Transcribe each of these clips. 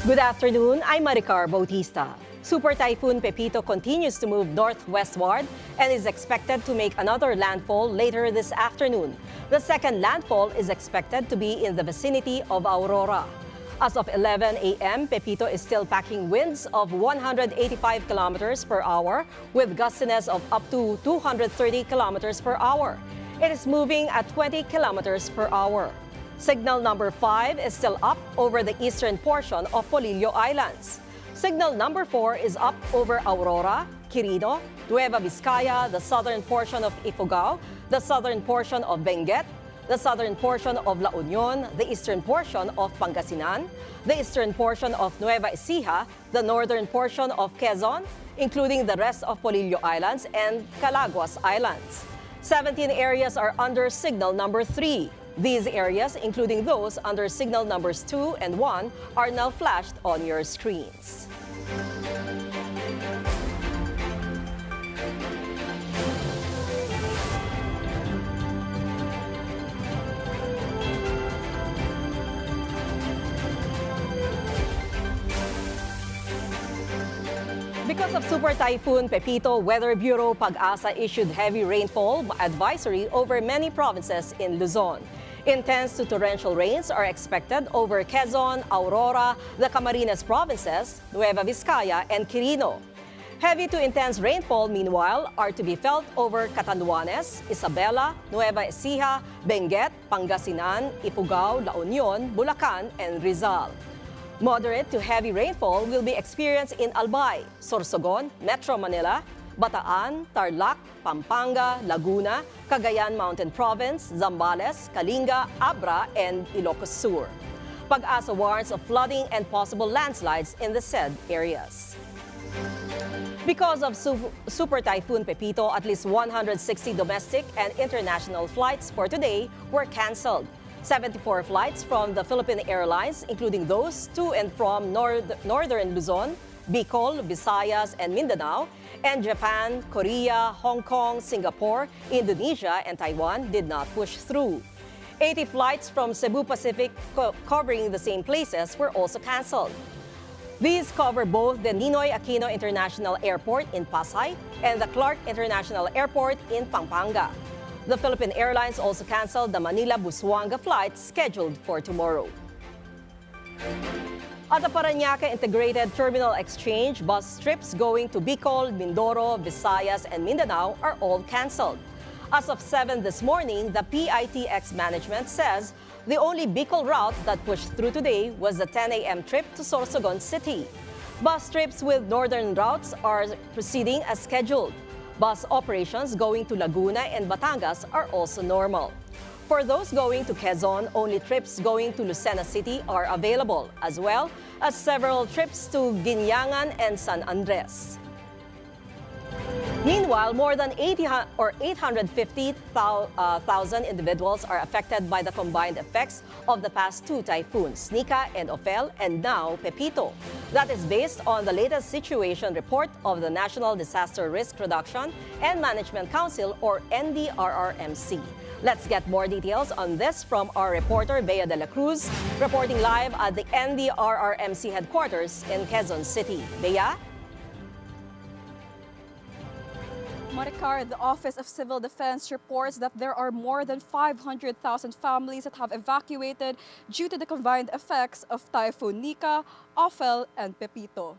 Good afternoon, I'm Maricar Bautista. Super Typhoon Pepito continues to move northwestward and is expected to make another landfall later this afternoon. The second landfall is expected to be in the vicinity of Aurora. As of 11 a.m., Pepito is still packing winds of 185 kilometers per hour with gustiness of up to 230 kilometers per hour. It is moving at 20 kilometers per hour. Signal number 5 is still up over the eastern portion of Polillo Islands. Signal number 4 is up over Aurora, Quirino, Nueva Vizcaya, the southern portion of Ifugao, the southern portion of Benguet, the southern portion of La Union, the eastern portion of Pangasinan, the eastern portion of Nueva Ecija, the northern portion of Quezon, including the rest of Polillo Islands and Calaguas Islands. 17 areas are under signal number 3. These areas, including those under signal numbers 2 and 1, are now flashed on your screens. Because of Super Typhoon Pepito, Weather Bureau Pag-asa issued heavy rainfall advisory over many provinces in Luzon. Intense to torrential rains are expected over Quezon, Aurora, the Camarines provinces, Nueva Vizcaya, and Quirino. Heavy to intense rainfall, meanwhile, are to be felt over Catanduanes, Isabela, Nueva Ecija, Benguet, Pangasinan, Ifugao, La Union, Bulacan, and Rizal. Moderate to heavy rainfall will be experienced in Albay, Sorsogon, Metro Manila, Bataan, Tarlac, Pampanga, Laguna, Cagayan Mountain Province, Zambales, Kalinga, Abra, and Ilocos Sur. Pag-asa warns of flooding and possible landslides in the said areas. Because of Super Typhoon Pepito, at least 160 domestic and international flights for today were canceled. 74 flights from the Philippine Airlines, including those to and from northern Luzon, Bicol, Visayas, and Mindanao, and Japan, Korea, Hong Kong, Singapore, Indonesia, and Taiwan did not push through. 80 flights from Cebu Pacific covering the same places were also canceled. These cover both the Ninoy Aquino International Airport in Pasay and the Clark International Airport in Pampanga. The Philippine Airlines also canceled the Manila-Busuanga flight scheduled for tomorrow. At the Parañaque Integrated Terminal Exchange, bus trips going to Bicol, Mindoro, Visayas, and Mindanao are all canceled. As of 7 this morning, the PITX management says the only Bicol route that pushed through today was the 10 a.m. trip to Sorsogon City. Bus trips with northern routes are proceeding as scheduled. Bus operations going to Laguna and Batangas are also normal. For those going to Quezon, only trips going to Lucena City are available, as well as several trips to Guinyangan and San Andres. Meanwhile, more than 850,000 individuals are affected by the combined effects of the past two typhoons, Nika and Ophel, and now Pepito. That is based on the latest situation report of the National Disaster Risk Reduction and Management Council, or NDRRMC. Let's get more details on this from our reporter, Bea de la Cruz, reporting live at the NDRRMC headquarters in Quezon City. Bea? Maricar, the Office of Civil Defense reports that there are more than 500,000 families that have evacuated due to the combined effects of Typhoon Nika, Ophel, and Pepito.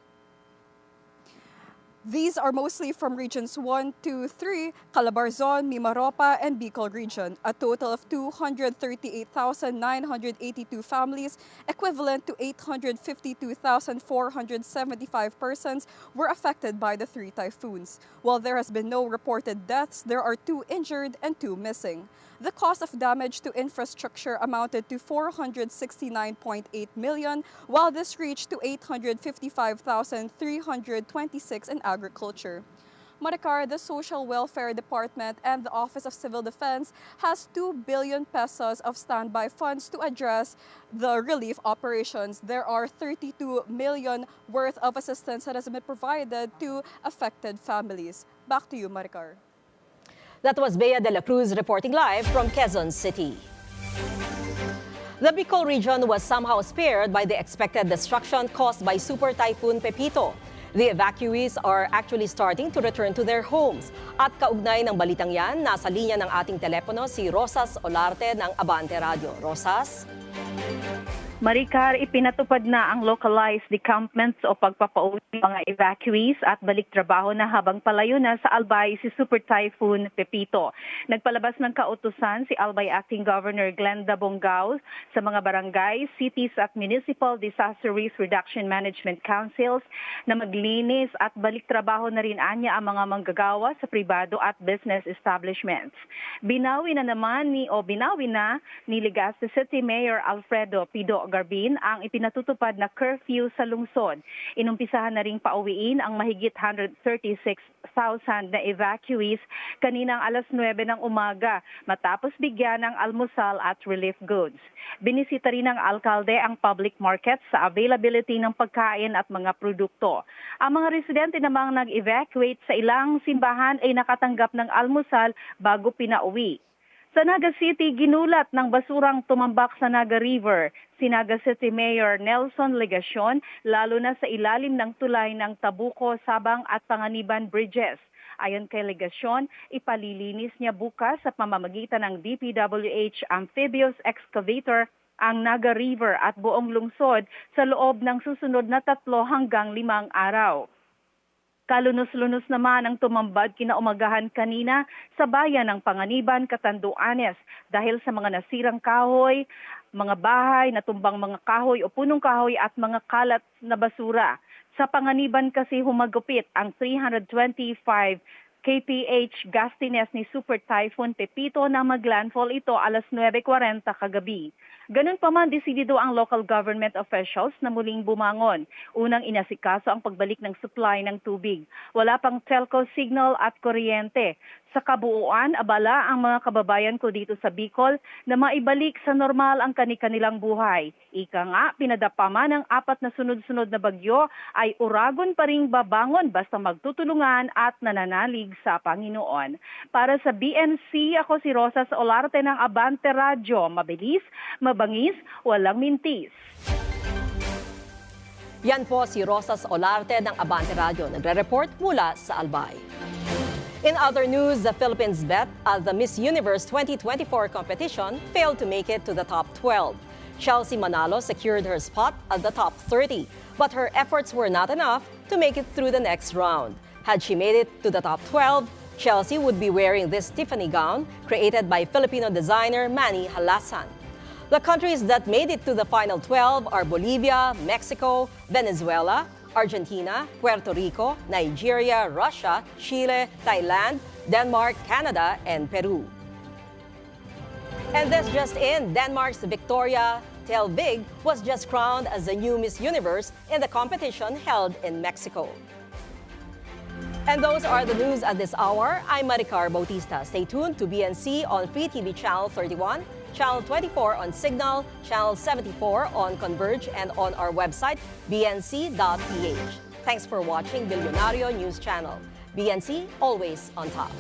These are mostly from regions 1, 2, 3, Calabarzon, Mimaropa, and Bicol region. A total of 238,982 families, equivalent to 852,475 persons, were affected by the three typhoons. While there has been no reported deaths, there are 2 injured and 2 missing. The cost of damage to infrastructure amounted to 469.8 million, while this reached to 855,326 in agriculture. Maricar, the Social Welfare Department and the Office of Civil Defense has 2 billion pesos of standby funds to address the relief operations. There are 32 million worth of assistance that has been provided to affected families. Back to you, Maricar. That was Bea de la Cruz reporting live from Quezon City. The Bicol region was somehow spared by the expected destruction caused by Super Typhoon Pepito. The evacuees are actually starting to return to their homes. At kaugnay ng balitang yan, nasa linya ng ating telepono si Rosas Olarte ng Abante Radio. Rosas? Maricar, ipinatupad na ang localized decampments o pagpapauwi ng mga evacuees at balik trabaho na habang palayo na sa Albay si Super Typhoon Pepito. Nagpalabas ng kautusan si Albay Acting Governor Glenda Bongao sa mga barangay, cities at municipal disaster risk reduction management councils na maglinis at balik trabaho na rin anya ang mga manggagawa sa pribado at business establishments. Binawi na ni Legazpi City Mayor Alfredo Pido Garbin ang ipinatutupad na curfew sa lungsod. Inumpisahan na ring pauwiin ang mahigit 136,000 na evacuees kaninang alas 9 ng umaga matapos bigyan ng almusal at relief goods. Binisita rin ng alkalde ang public market sa availability ng pagkain at mga produkto. Ang mga residente namang nag-evacuate sa ilang simbahan ay nakatanggap ng almusal bago pinauwi. Sa Naga City, ginulat ng basurang tumambak sa Naga River. Si Naga City Mayor Nelson Legacion, lalo na sa ilalim ng tulay ng Tabuco, Sabang at Panganiban Bridges. Ayon kay Legacion, ipalilinis niya bukas sa pamamagitan ng DPWH amphibious excavator ang Naga River at buong lungsod sa loob ng susunod na 3 hanggang 5 araw. Kalunos-lunos naman ang tumambad kinaumagahan kanina sa bayan ng Panganiban, Catanduanes dahil sa mga nasirang kahoy, mga bahay, natumbang mga kahoy o punong kahoy at mga kalat na basura. Sa Panganiban kasi humagupit ang 325 kph gustiness ni Super Typhoon Pepito na maglandfall ito alas 9:40 kagabi. Ganun pa man, desidido ang local government officials na muling bumangon. Unang inasikaso ang pagbalik ng supply ng tubig. Wala pang telco signal at kuryente. Sa kabuuan, abala ang mga kababayan ko dito sa Bicol na maibalik sa normal ang kani-kanilang buhay. Ika nga, pinadapa man ng 4 na sunod-sunod na bagyo ay uragon pa ring babangon basta magtutulungan at nananalig sa Panginoon. Para sa BNC, ako si Rosas Olarte ng Abante Radio. Mabilis, mabangis, walang mintis. Yan po si Rosas Olarte ng Abante Radio. Nagre-report mula sa Albay. In other news, the Philippines bet at the Miss Universe 2024 competition failed to make it to the top 12. Chelsea Manalo secured her spot at the top 30, but her efforts were not enough to make it through the next round. Had she made it to the top 12, Chelsea would be wearing this Tiffany gown created by Filipino designer Manny Halasan. The countries that made it to the final 12 are Bolivia, Mexico, Venezuela, Argentina, Puerto Rico, Nigeria, Russia, Chile, Thailand, Denmark, Canada, and Peru. And this just in, Denmark's Victoria Telvig was just crowned as the new Miss Universe in the competition held in Mexico. And those are the news at this hour. I'm Maricar Bautista. Stay tuned to BNC on Free TV Channel 31, Channel 24 on Cignal, Channel 74 on Converge, and on our website, bnc.ph. Thanks for watching Bilyonaryo News Channel. BNC, always on top.